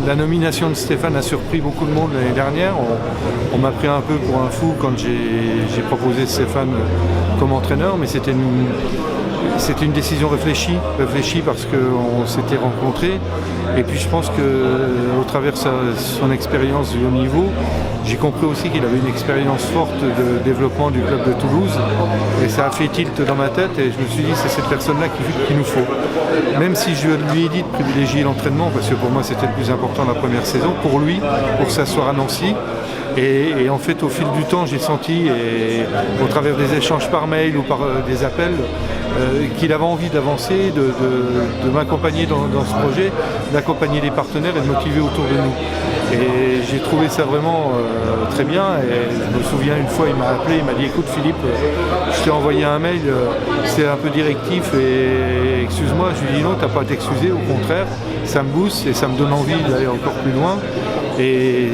La nomination de Stéphane a surpris beaucoup de monde l'année dernière. On m'a pris un peu pour un fou quand j'ai proposé Stéphane comme entraîneur, mais c'était une décision réfléchie parce qu'on s'était rencontrés. Et puis je pense qu'au travers de son expérience du haut niveau, j'ai compris aussi qu'il avait une expérience forte de développement du club de Toulouse. Et ça a fait tilt dans ma tête et je me suis dit c'est cette personne-là qu'il nous faut. Même si je lui ai dit de privilégier l'entraînement, parce que pour moi c'était le plus important la première saison, pour lui, pour s'asseoir à Nancy. Et en fait, au fil du temps, j'ai senti, et au travers des échanges par mail ou par des appels, qu'il avait envie d'avancer, de m'accompagner dans ce projet, d'accompagner les partenaires et de motiver autour de nous. Et j'ai trouvé ça vraiment très bien. Et je me souviens une fois, il m'a appelé, il m'a dit écoute Philippe, je t'ai envoyé un mail, c'est un peu directif et excuse-moi. Je lui ai dit non, t'as pas à t'excuser, au contraire, ça me booste et ça me donne envie d'aller encore plus loin. Et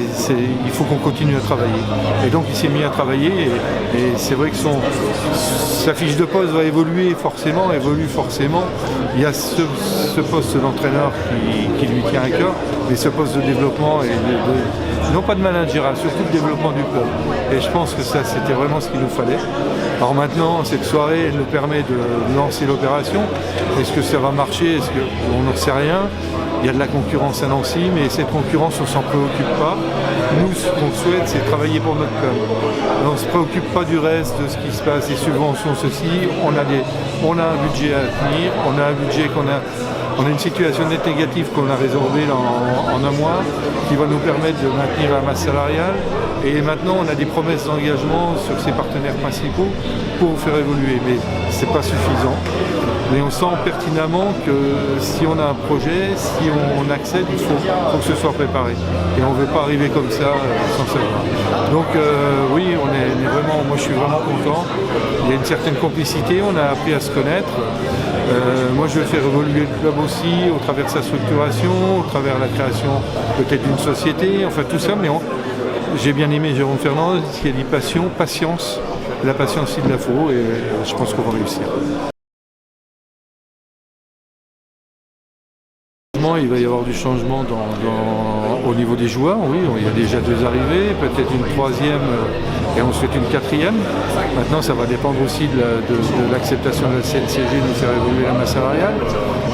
il faut qu'on continue à travailler. Et donc il s'est mis à travailler et c'est vrai que sa fiche de poste va évolue forcément. Il y a ce poste d'entraîneur qui lui tient à cœur, mais ce poste de développement et non pas de manager, surtout de développement du club. Et je pense que ça c'était vraiment ce qu'il nous fallait. Alors maintenant, cette soirée elle nous permet de lancer l'opération. Est-ce que ça va marcher? Est-ce qu'on n'en sait rien? Il y a de la concurrence à Nancy, mais cette concurrence, on ne s'en préoccupe pas. Nous, ce qu'on souhaite, c'est travailler pour notre club. On ne se préoccupe pas du reste, de ce qui se passe, des subventions, ceci. On a un budget à tenir, on a un budget on a une situation nette négative qu'on a résorbée en un mois, qui va nous permettre de maintenir la masse salariale. Et maintenant, on a des promesses d'engagement sur ses partenaires principaux pour vous faire évoluer. Mais ce n'est pas suffisant. Mais on sent pertinemment que si on a un projet, si on accède, il faut que ce soit préparé. Et on ne veut pas arriver comme ça sans savoir. Donc oui, moi je suis vraiment content. Il y a une certaine complicité, on a appris à se connaître. Moi je vais faire évoluer le club aussi au travers de sa structuration, au travers de la création peut-être d'une société, enfin tout ça. Mais j'ai bien aimé Jérôme Fernandez qui a dit patience. La patience il la faut et je pense qu'on va réussir. Il va y avoir du changement au niveau des joueurs, oui, il y a déjà 2 arrivées, peut-être une 3e et ensuite une 4e. Maintenant ça va dépendre aussi de l'acceptation de la CNCG de nous faire évoluer la masse salariale.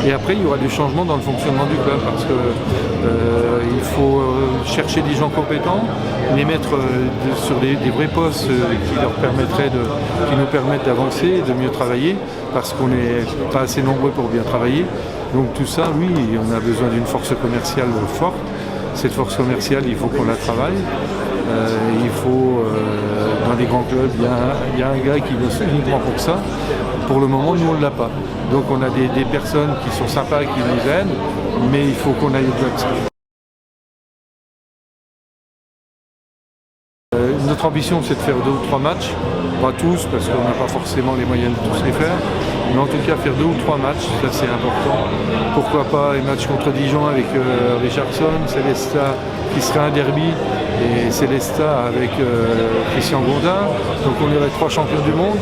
Et après il y aura des changements dans le fonctionnement du club parce qu'il faut chercher des gens compétents, les mettre sur des vrais postes qui nous permettent d'avancer, de mieux travailler parce qu'on n'est pas assez nombreux pour bien travailler. Donc tout ça, oui, on a besoin d'une force commerciale forte. Cette force commerciale, il faut qu'on la travaille. Dans les grands clubs, il y a un gars qui bosse uniquement pour ça. Pour le moment, nous, on ne l'a pas. Donc on a des personnes qui sont sympas, qui nous aident, mais il faut qu'on aille au-delà de ça. Notre ambition, c'est de faire 2 ou 3 matchs. Pas tous, parce qu'on n'a pas forcément les moyens de tous les faire. Mais en tout cas, faire 2 ou 3 matchs, ça c'est important. Pourquoi pas les matchs contre Dijon avec Richardson, Célestat qui serait un derby, et Célestat avec Christian Gondin. Donc on aurait 3 champions du monde,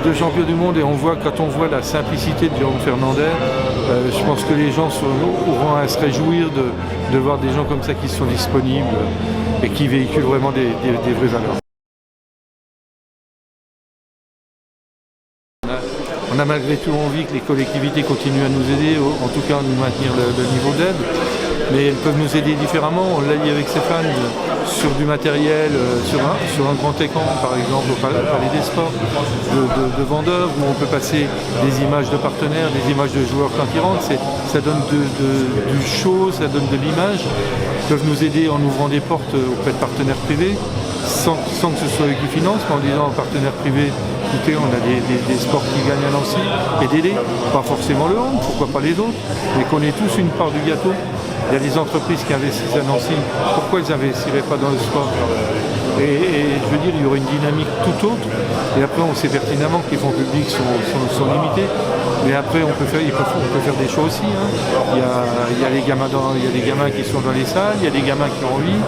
2 champions du monde, et quand on voit la simplicité de Jérôme Fernandez, je pense que les gens auront à se réjouir de voir des gens comme ça qui sont disponibles et qui véhiculent vraiment des vraies valeurs. On a malgré tout envie que les collectivités continuent à nous aider, en tout cas à nous maintenir le niveau d'aide, mais elles peuvent nous aider différemment. On l'a dit avec Stéphane, sur du matériel, sur un grand écran par exemple au Palais des Sports, de vendeurs, où on peut passer des images de partenaires, des images de joueurs quand ils rentrent. Ça donne du show, ça donne de l'image. Ils peuvent nous aider en ouvrant des portes auprès de partenaires privés, sans que ce soit eux qui financent, mais en disant aux partenaires privés, écoutez, on a des sports qui gagnent à Nancy, aidez-les, pas forcément le hand, pourquoi pas les autres, mais qu'on ait tous une part du gâteau. Il y a des entreprises qui investissent à Nancy, pourquoi ils n'investiraient pas dans le sport? Et je veux dire, il y aurait une dynamique tout autre, et après on sait pertinemment que les fonds publics sont limités, mais après on peut faire des choses aussi. Hein. Il y a des gamins qui sont dans les salles, il y a des gamins qui ont envie,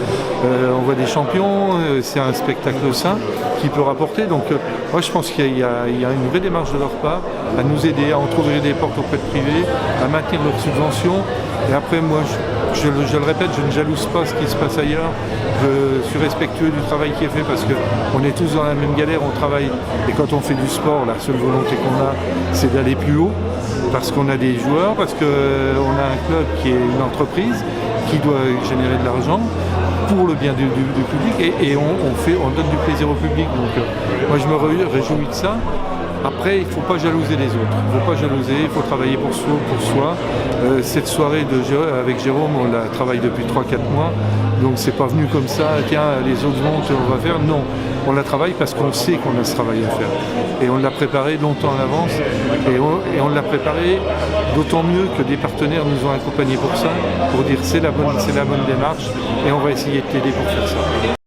on voit des champions, c'est un spectacle sain qui peut rapporter. Donc moi je pense qu'il y a une vraie démarche de leur part à nous aider à entrouvrir des portes auprès de privés, à maintenir leurs subventions. Et après moi je le répète, je ne jalouse pas ce qui se passe ailleurs. Je suis respectueux du travail qui est fait parce qu'on est tous dans la même galère, on travaille. Et quand on fait du sport, la seule volonté qu'on a, c'est d'aller plus haut, parce qu'on a des joueurs, parce qu'on a un club qui est une entreprise, qui doit générer de l'argent pour le bien du public, et on donne du plaisir au public. Donc moi je me réjouis de ça. Après, il ne faut pas jalouser les autres. Il ne faut pas jalouser, il faut travailler pour soi. Cette soirée avec Jérôme, on la travaille depuis 3-4 mois. Donc c'est pas venu comme ça, tiens, les autres montent, on va faire. Non, on la travaille parce qu'on sait qu'on a ce travail à faire. Et on l'a préparé longtemps en avance. Et on l'a préparé d'autant mieux que des partenaires nous ont accompagnés pour ça, pour dire c'est la bonne démarche et on va essayer de t'aider pour faire ça.